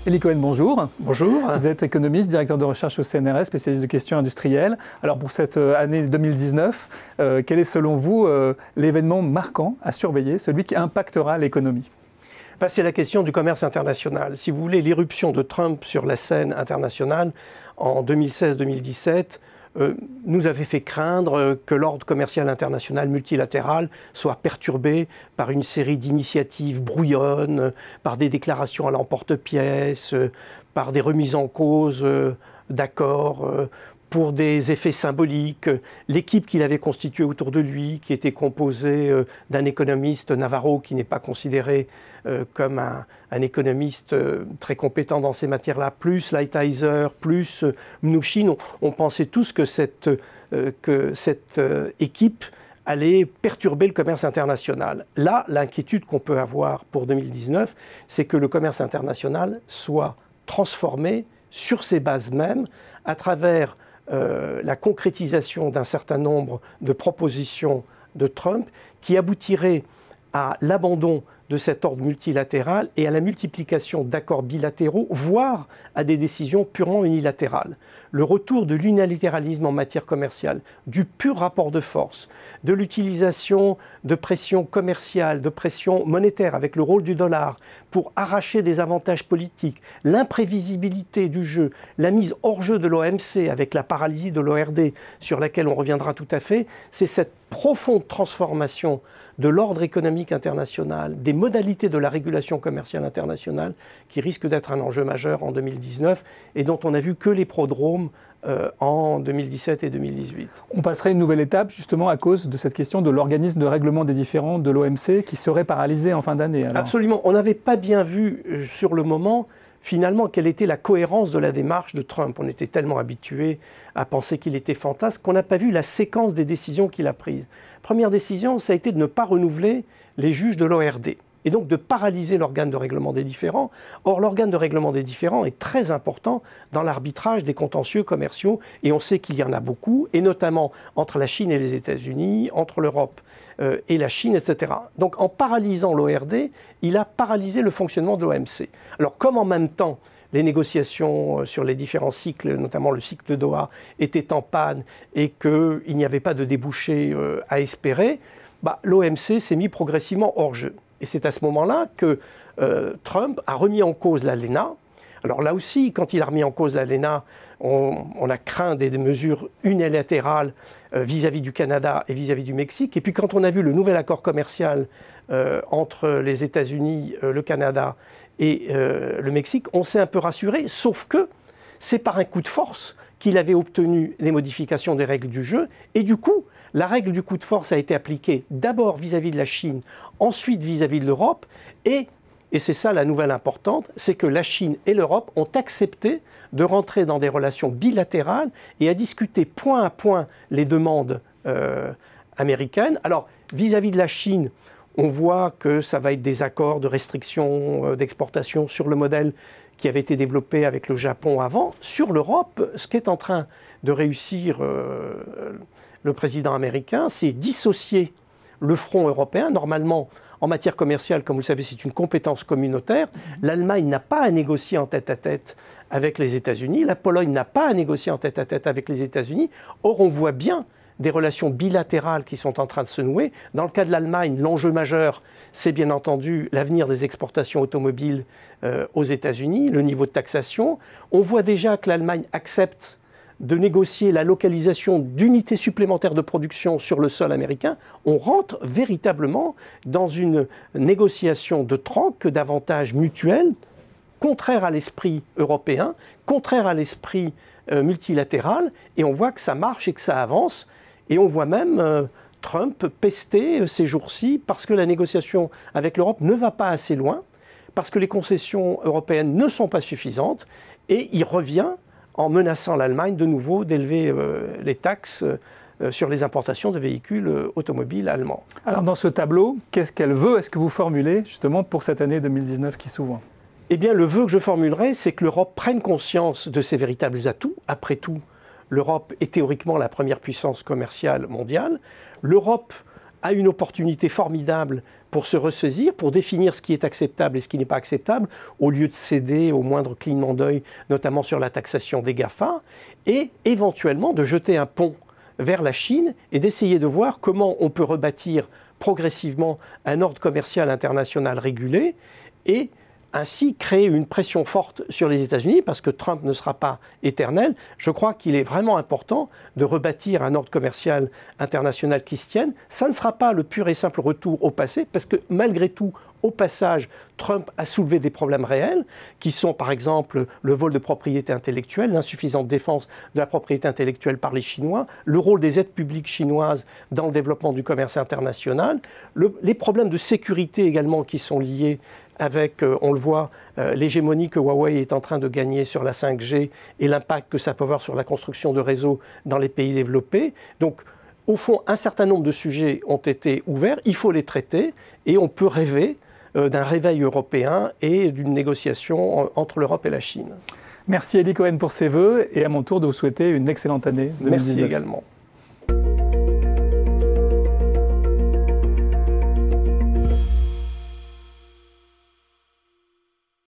Elie Cohen, bonjour. Bonjour. Vous êtes économiste, directeur de recherche au CNRS, spécialiste de questions industrielles. Alors pour cette année 2019, quel est selon vous l'événement marquant à surveiller, celui qui impactera l'économie ? C'est la question du commerce international. Si vous voulez, l'irruption de Trump sur la scène internationale en 2016-2017 nous avait fait craindre que l'ordre commercial international multilatéral soit perturbé par une série d'initiatives brouillonnes, par des déclarations à l'emporte-pièce, par des remises en cause d'accords, pour des effets symboliques. L'équipe qu'il avait constituée autour de lui, qui était composée d'un économiste, Navarro, qui n'est pas considéré comme un économiste très compétent dans ces matières-là, plus Lighthizer, plus Mnuchin, on pensait tous que cette équipe allait perturber le commerce international. Là, l'inquiétude qu'on peut avoir pour 2019, c'est que le commerce international soit transformé sur ses bases mêmes à travers la concrétisation d'un certain nombre de propositions de Trump qui aboutiraient à l'abandon de cet ordre multilatéral et à la multiplication d'accords bilatéraux, voire à des décisions purement unilatérales. Le retour de l'unilatéralisme en matière commerciale, du pur rapport de force, de l'utilisation de pression commerciale, de pression monétaire avec le rôle du dollar pour arracher des avantages politiques, l'imprévisibilité du jeu, la mise hors jeu de l'OMC avec la paralysie de l'ORD sur laquelle on reviendra tout à fait, c'est cette profonde transformation de l'ordre économique international, des modalités de la régulation commerciale internationale qui risque d'être un enjeu majeur en 2019 et dont on n'a vu que les prodromes en 2017 et 2018. On passerait une nouvelle étape justement à cause de cette question de l'organisme de règlement des différends de l'OMC qui serait paralysé en fin d'année. Absolument. On n'avait pas bien vu sur le moment finalement quelle était la cohérence de la démarche de Trump. On était tellement habitués à penser qu'il était fantasque qu'on n'a pas vu la séquence des décisions qu'il a prises. Première décision, ça a été de ne pas renouveler les juges de l'ORD et donc de paralyser l'organe de règlement des différends. Or, l'organe de règlement des différends est très important dans l'arbitrage des contentieux commerciaux et on sait qu'il y en a beaucoup, et notamment entre la Chine et les États-Unis, entre l'Europe et la Chine, etc. Donc, en paralysant l'ORD, il a paralysé le fonctionnement de l'OMC. Alors, comme en même temps, les négociations sur les différents cycles, notamment le cycle de Doha, étaient en panne et qu'il n'y avait pas de débouché à espérer, l'OMC s'est mis progressivement hors jeu. Et c'est à ce moment-là que Trump a remis en cause l'ALENA. Alors là aussi, quand il a remis en cause l'ALENA, on a craint des mesures unilatérales vis-à-vis du Canada et vis-à-vis du Mexique. Et puis quand on a vu le nouvel accord commercial entre les États-Unis, le Canada et le Mexique, on s'est un peu rassuré, sauf que c'est par un coup de force qu'il avait obtenu des modifications des règles du jeu. Et du coup, la règle du coup de force a été appliquée d'abord vis-à-vis de la Chine, ensuite vis-à-vis de l'Europe. Et c'est ça la nouvelle importante, c'est que la Chine et l'Europe ont accepté de rentrer dans des relations bilatérales et à discuter point à point les demandes américaines. Alors, vis-à-vis de la Chine, on voit que ça va être des accords de restriction d'exportation sur le modèle qui avait été développé avec le Japon avant. Sur l'Europe, ce qu'est en train de réussir le président américain, c'est dissocier le front européen. Normalement, en matière commerciale, comme vous le savez, c'est une compétence communautaire. L'Allemagne n'a pas à négocier en tête-à-tête avec les États-Unis. La Pologne n'a pas à négocier en tête-à-tête avec les États-Unis. Or, on voit bien des relations bilatérales qui sont en train de se nouer. Dans le cas de l'Allemagne, l'enjeu majeur, c'est bien entendu l'avenir des exportations automobiles aux États-Unis, le niveau de taxation. On voit déjà que l'Allemagne accepte de négocier la localisation d'unités supplémentaires de production sur le sol américain. On rentre véritablement dans une négociation de troc d'avantages mutuels, contraire à l'esprit européen, contraire à l'esprit multilatéral, et on voit que ça marche et que ça avance. Et on voit même Trump pester ces jours-ci parce que la négociation avec l'Europe ne va pas assez loin, parce que les concessions européennes ne sont pas suffisantes, et il revient en menaçant l'Allemagne de nouveau d'élever les taxes sur les importations de véhicules automobiles allemands. Alors dans ce tableau, qu'est-ce qu'elle veut, est-ce que vous formulez justement pour cette année 2019 qui s'ouvre ? Eh bien, le vœu que je formulerai, c'est que l'Europe prenne conscience de ses véritables atouts. Après tout, l'Europe est théoriquement la première puissance commerciale mondiale. L'Europe a une opportunité formidable pour se ressaisir, pour définir ce qui est acceptable et ce qui n'est pas acceptable, au lieu de céder au moindre clignement d'œil, notamment sur la taxation des GAFA, et éventuellement de jeter un pont vers la Chine et d'essayer de voir comment on peut rebâtir progressivement un ordre commercial international régulé et ainsi créer une pression forte sur les États-Unis, parce que Trump ne sera pas éternel. Je crois qu'il est vraiment important de rebâtir un ordre commercial international qui se tienne. Ça ne sera pas le pur et simple retour au passé, parce que malgré tout, au passage, Trump a soulevé des problèmes réels, qui sont par exemple le vol de propriété intellectuelle, l'insuffisante défense de la propriété intellectuelle par les Chinois, le rôle des aides publiques chinoises dans le développement du commerce international, les problèmes de sécurité également qui sont liés avec, on le voit, l'hégémonie que Huawei est en train de gagner sur la 5G et l'impact que ça peut avoir sur la construction de réseaux dans les pays développés. Donc, au fond, un certain nombre de sujets ont été ouverts, il faut les traiter et on peut rêver d'un réveil européen et d'une négociation entre l'Europe et la Chine. Merci Eli Cohen pour ces vœux et à mon tour de vous souhaiter une excellente année 2019. Merci également.